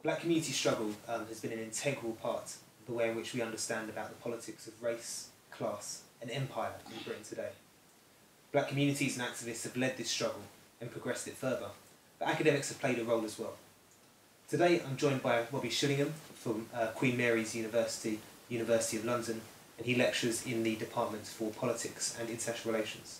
Black community struggle has been an integral part of the way in which we understand about the politics of race, class and empire in Britain today. Black communities and activists have led this struggle and progressed it further, but academics have played a role as well. Today I'm joined by Robbie Shillingham from Queen Mary's University, University of London, and he lectures in the Department for Politics and International Relations.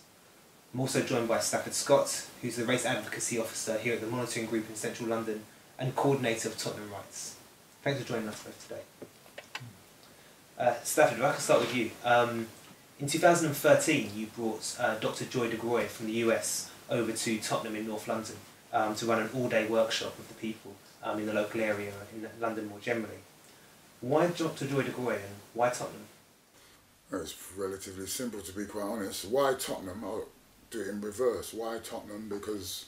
I'm also joined by Stafford Scott, who's the Race Advocacy Officer here at the Monitoring Group in Central London and Coordinator of Tottenham Rights. Thanks for joining us both today. Stafford, if I can start with you. In 2013 you brought Dr. Joy DeGroy from the US over to Tottenham in North London to run an all-day workshop with the people in the local area, in London more generally. Why Dr. Joy DeGroy and why Tottenham? Well, it's relatively simple, to be quite honest. Why Tottenham? I'll do it in reverse. Why Tottenham? Because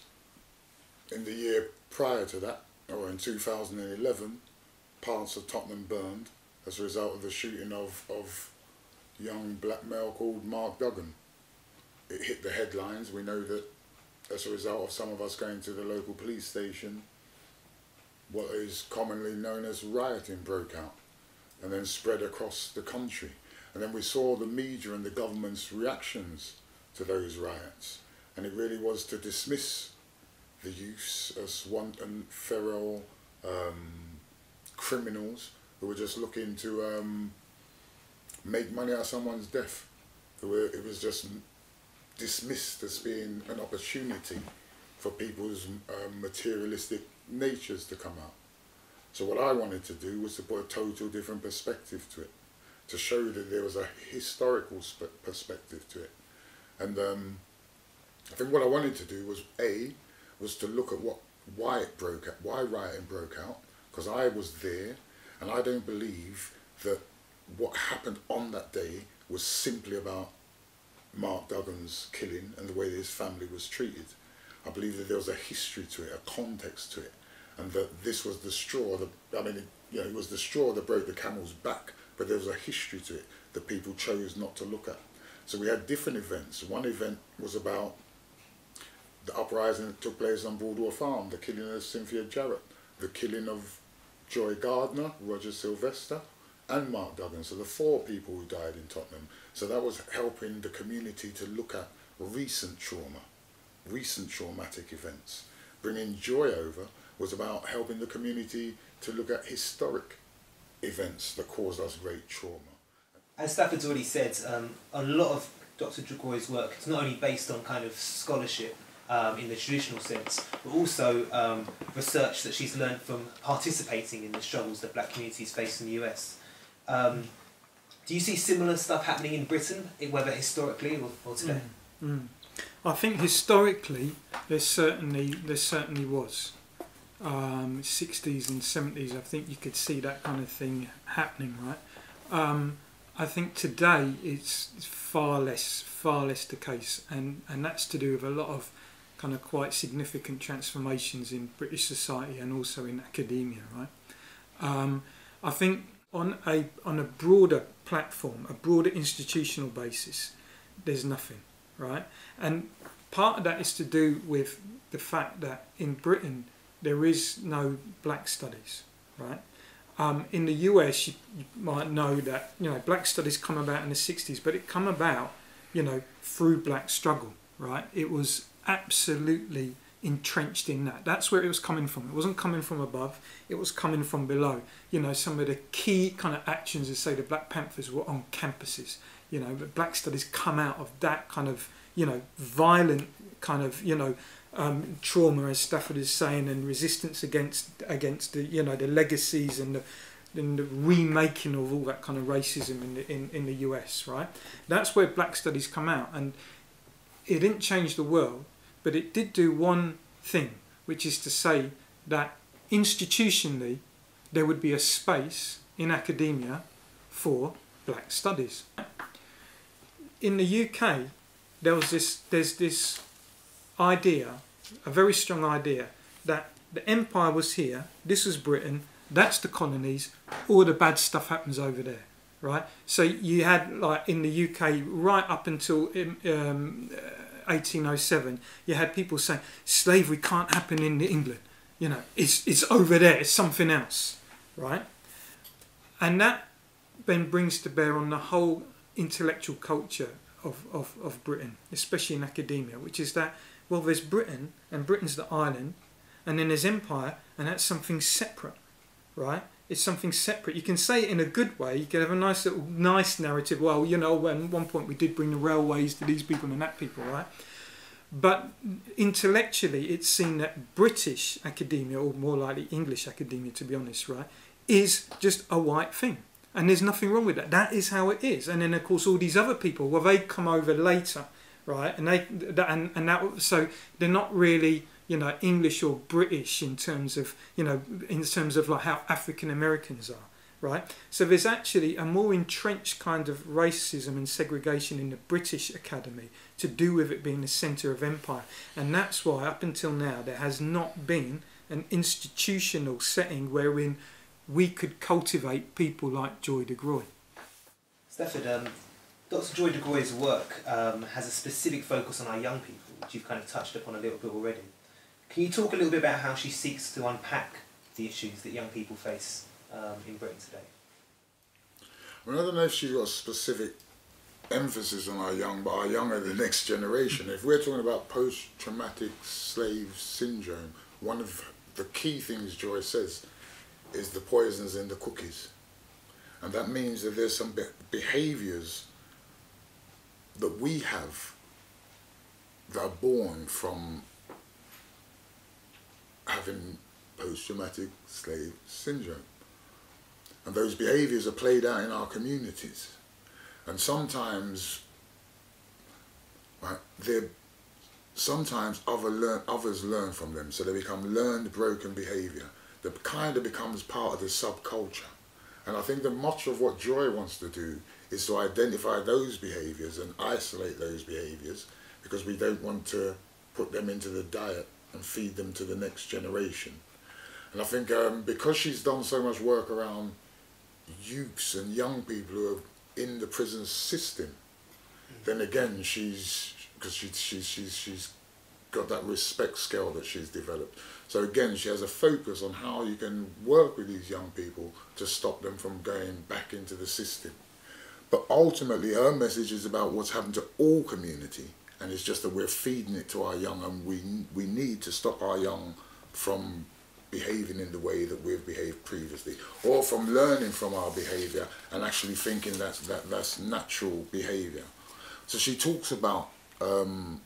in the year prior to that, or in 2011, parts of Tottenham burned as a result of the shooting of a young black male called Mark Duggan. It hit the headlines. We know that as a result of some of us going to the local police station, what is commonly known as rioting broke out and then spread across the country. And then we saw the media and the government's reactions to those riots. And it really was to dismiss the youths as wanton, feral criminals who were just looking to make money out of someone's death. It was just dismissed as being an opportunity for people's materialistic natures to come out. So what I wanted to do was to put a total different perspective to it, to show that there was a historical perspective to it. And I think what I wanted to do was to look at why it broke out, why rioting broke out, because I was there, and I don't believe that what happened on that day was simply about Mark Duggan's killing and the way his family was treated. I believe that there was a history to it, a context to it, and that this was the straw. It was the straw that broke the camel's back, but there was a history to it that people chose not to look at. So we had different events. One event was about the uprising that took place on Broadwell Farm, the killing of Cynthia Jarrett, the killing of Joy Gardner, Roger Sylvester, and Mark Duggan. So the 4 people who died in Tottenham. So that was helping the community to look at recent trauma, recent traumatic events. Bringing Joy over was about helping the community to look at historic events that caused us great trauma. As Stafford's already said, a lot of Dr. DeGroy's work is not only based on kind of scholarship in the traditional sense, but also research that she's learned from participating in the struggles that black communities face in the US. Do you see similar stuff happening in Britain, whether historically or today? I think historically there certainly was. 60s and 70s, I think you could see that kind of thing happening, right? I think today it's far less the case, and that's to do with a lot of kind of quite significant transformations in British society and also in academia, right? I think on a broader platform, a broader institutional basis, there's nothing, right? And part of that is to do with the fact that in Britain there is no black studies, right? In the US, you might know that black studies come about in the 60s, but it come about through black struggle, right? It was absolutely entrenched in that. That's where it was coming from. It wasn't coming from above, it was coming from below. Some of the key kind of actions, as say the Black Panthers, were on campuses. But black studies come out of that kind of violent kind of trauma, as Stafford is saying, and resistance against the the legacies and the remaking of all that kind of racism in the US, right? That's where black studies come out, and it didn't change the world, but it did do one thing, which is to say that institutionally there would be a space in academia for black studies. In the UK, there's this idea, a very strong idea, that the empire was here, this was Britain, that's the colonies, all the bad stuff happens over there, right? So you had, like in the UK, right up until 1807, you had people saying slavery can't happen in England. you know, it's over there, it's something else, right? And that then brings to bear on the whole intellectual culture of Britain, especially in academia, which is that, well, there's Britain, and Britain's the island, and then there's empire, and that's something separate, right? It's something separate. You can say it in a good way. You can have a nice little narrative. Well, you know, at one point we did bring the railways to these people and that people, right? But intellectually, it's seen that British academia, or more likely English academia, to be honest, right, is just a white thing. And there's nothing wrong with that. That is how it is. And then, of course, all these other people, well, they come over later, right? And so they're not really, you know, English or British in terms of, you know, in terms of like how African Americans are, right? So there's actually a more entrenched kind of racism and segregation in the British Academy to do with it being the centre of empire. And that's why, up until now, there has not been an institutional setting wherein we could cultivate people like Joy de Groy. Stafford, Dr. Joy de Groy's work has a specific focus on our young people, which you've kind of touched upon a little bit already. Can you talk a little bit about how she seeks to unpack the issues that young people face in Britain today? Well, I don't know if she's got a specific emphasis on our young, but our young are the next generation. If we're talking about post-traumatic slave syndrome, one of the key things Joy says is the poisons in the cookies. And that means that there's some behaviours that we have that are born from having post-traumatic slave syndrome. And those behaviours are played out in our communities. And sometimes, right, others learn from them, so they become learned broken behaviour that kind of becomes part of the subculture. And I think that much of what Joy wants to do is to identify those behaviours and isolate those behaviours, because we don't want to put them into the diet and feed them to the next generation. And I think because she's done so much work around youths and young people who are in the prison system, then again she's got that respect scale that she's developed. So again, she has a focus on how you can work with these young people to stop them from going back into the system. But ultimately her message is about what's happened to all community, and it's just that we're feeding it to our young, and we need to stop our young from behaving in the way that we've behaved previously, or from learning from our behaviour and actually thinking that's natural behaviour. So she talks about, one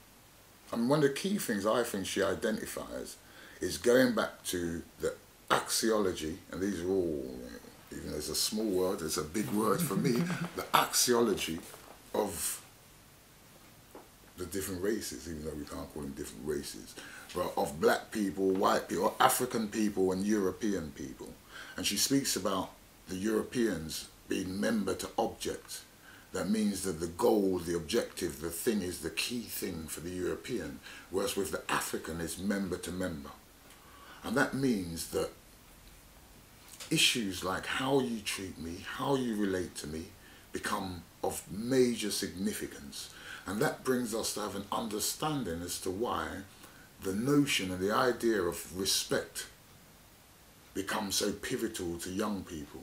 of the key things I think she identifies is going back to the axiology, and these are all, even though it's a small word, it's a big word for me, the axiology of the different races, even though we can't call them different races, but of black people, white people, African people and European people. And she speaks about the Europeans being member to object. That means that the goal, the objective, the thing is the key thing for the European, whereas with the African it's member to member. And that means that issues like how you treat me, how you relate to me, become of major significance. And that brings us to have an understanding as to why the notion and the idea of respect becomes so pivotal to young people,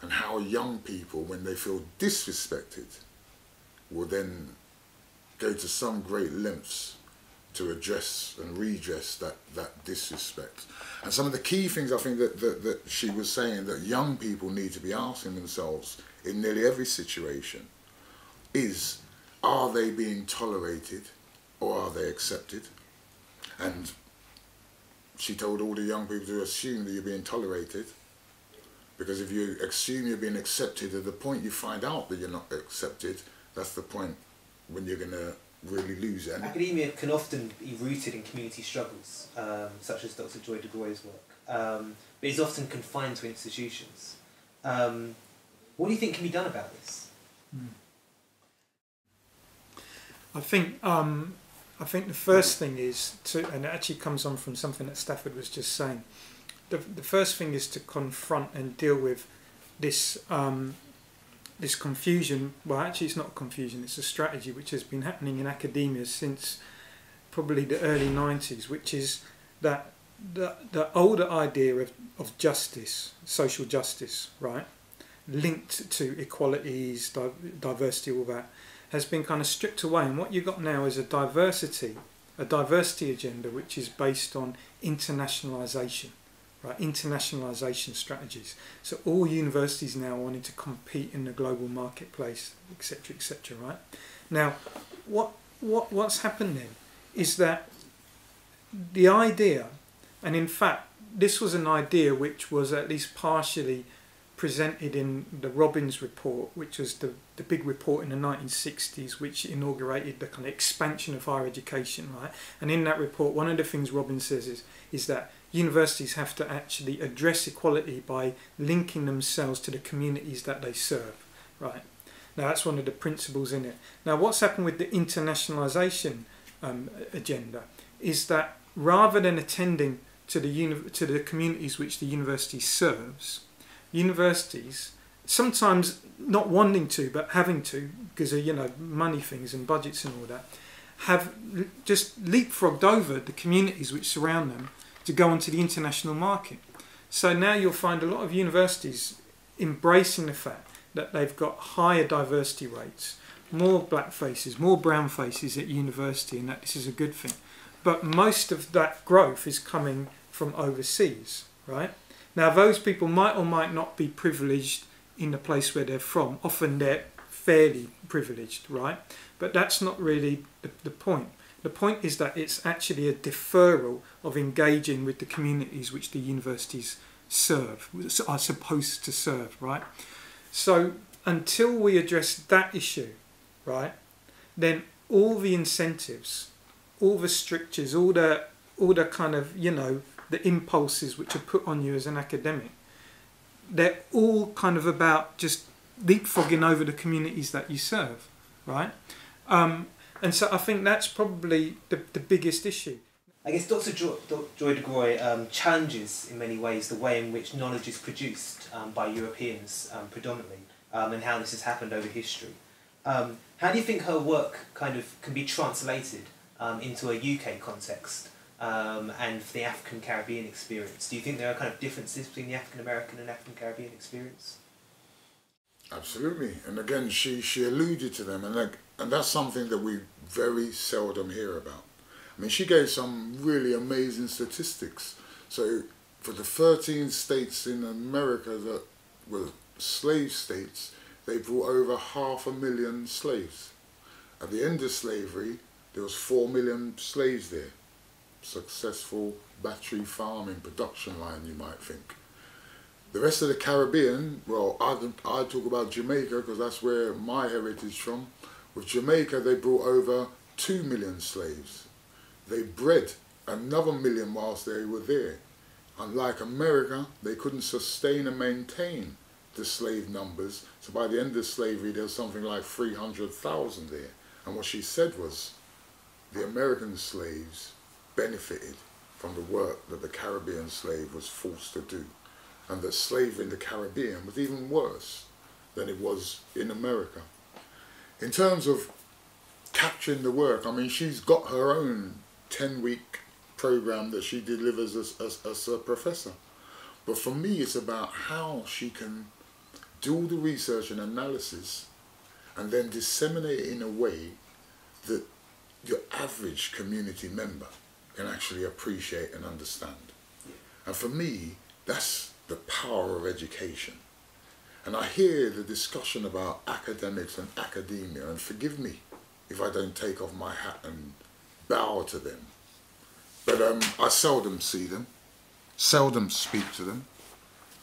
and how young people, when they feel disrespected, will then go to some great lengths to address and redress that disrespect. And some of the key things I think that she was saying that young people need to be asking themselves in nearly every situation is, are they being tolerated or are they accepted? And she told all the young people to assume that you're being tolerated, because if you assume you're being accepted, at the point you find out that you're not accepted, that's the point when you're going to really lose it. Academia can often be rooted in community struggles, such as Dr. Joy de Groy's work, but is often confined to institutions. What do you think can be done about this? I think the first thing is to, and it actually comes on from something that Stafford was just saying. The first thing is to confront and deal with this this confusion. Well, actually, it's not confusion; it's a strategy which has been happening in academia since probably the early 90s, which is that the older idea of justice, social justice, right, linked to equalities, diversity, all that, has been kind of stripped away. And what you've got now is a diversity agenda which is based on internationalisation, right? Internationalisation strategies. So all universities now wanting to compete in the global marketplace, etc., right? Now, what's happened then is that the idea, and in fact this was an idea which was at least partially presented in the Robbins report, which was the big report in the 1960s which inaugurated the kind of expansion of higher education, right? And in that report, one of the things Robbins says is that universities have to actually address equality by linking themselves to the communities that they serve, right? Now that's one of the principles in it. Now what's happened with the internationalisation agenda is that rather than attending to the communities which the university serves, universities, sometimes not wanting to but having to because of money things and budgets and all that, have just leapfrogged over the communities which surround them to go onto the international market. So now you'll find a lot of universities embracing the fact that they've got higher diversity rates, more black faces, more brown faces at university, and that this is a good thing. But most of that growth is coming from overseas, right? Now those people might or might not be privileged in the place where they're from. Often they're fairly privileged, right? But that's not really the point. The point is that it's actually a deferral of engaging with the communities which the universities serve, are supposed to serve, right? So until we address that issue, right, then all the incentives, all the strictures, all the kind of, the impulses which are put on you as an academic, they're all kind of about just leapfrogging over the communities that you serve, right? And so I think that's probably the biggest issue. I guess Dr. Joy DeGroy challenges in many ways the way in which knowledge is produced by Europeans predominantly, and how this has happened over history. How do you think her work kind of can be translated into a UK context and for the African Caribbean experience? Do you think there are kind of differences between the African American and African Caribbean experience? Absolutely, and again, she alluded to them, and that's something that we very seldom hear about. I mean, she gave some really amazing statistics. So, for the 13 states in America that were slave states, they brought over 500,000 slaves. At the end of slavery, there was 4 million slaves there. Successful battery farming production line, you might think. The rest of the Caribbean, well, I talk about Jamaica because that's where my heritage is from. With Jamaica, they brought over 2 million slaves. They bred another million whilst they were there. Unlike America, they couldn't sustain and maintain the slave numbers. So by the end of slavery, there was something like 300,000 there. And what she said was, the American slaves benefited from the work that the Caribbean slave was forced to do. And that slavery in the Caribbean was even worse than it was in America. In terms of capturing the work, I mean, she's got her own 10-week program that she delivers as a professor. But for me, it's about how she can do all the research and analysis and then disseminate it in a way that your average community member can actually appreciate and understand. And for me, that's the power of education. And I hear the discussion about academics and academia, and forgive me if I don't take off my hat and bow to them. But I seldom see them, seldom speak to them.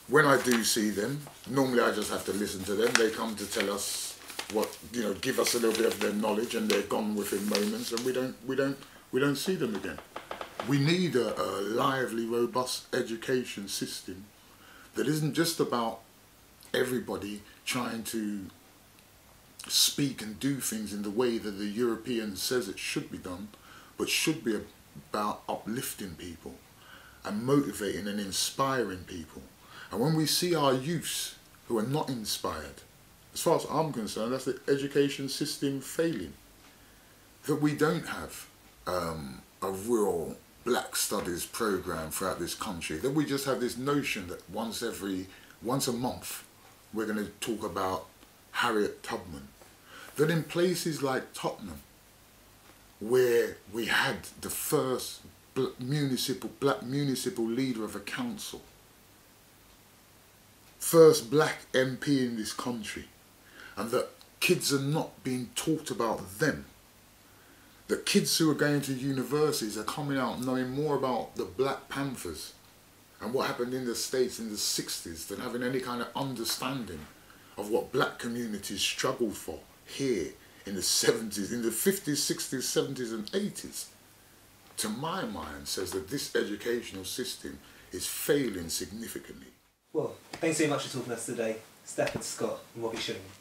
When I do see them, normally I just have to listen to them. They come to tell us what, give us a little bit of their knowledge, and they're gone within moments, and we don't see them again. We need a lively, robust education system that isn't just about everybody trying to speak and do things in the way that the European says it should be done, but should be about uplifting people and motivating and inspiring people. And when we see our youth who are not inspired, as far as I'm concerned, that's the education system failing. That we don't have a real black studies program throughout this country, that we just have this notion that once a month we're going to talk about Harriet Tubman. That in places like Tottenham, where we had the first black municipal leader of a council, first black MP in this country, and that kids are not being taught about them. That kids who are going to universities are coming out knowing more about the Black Panthers and what happened in the States in the 60s than having any kind of understanding of what black communities struggled for here in the 70s, in the 50s, 60s, 70s and 80s. To my mind, says that this educational system is failing significantly. Well, thanks so much for talking to us today, Stephen Scott and Robbie Shillingham.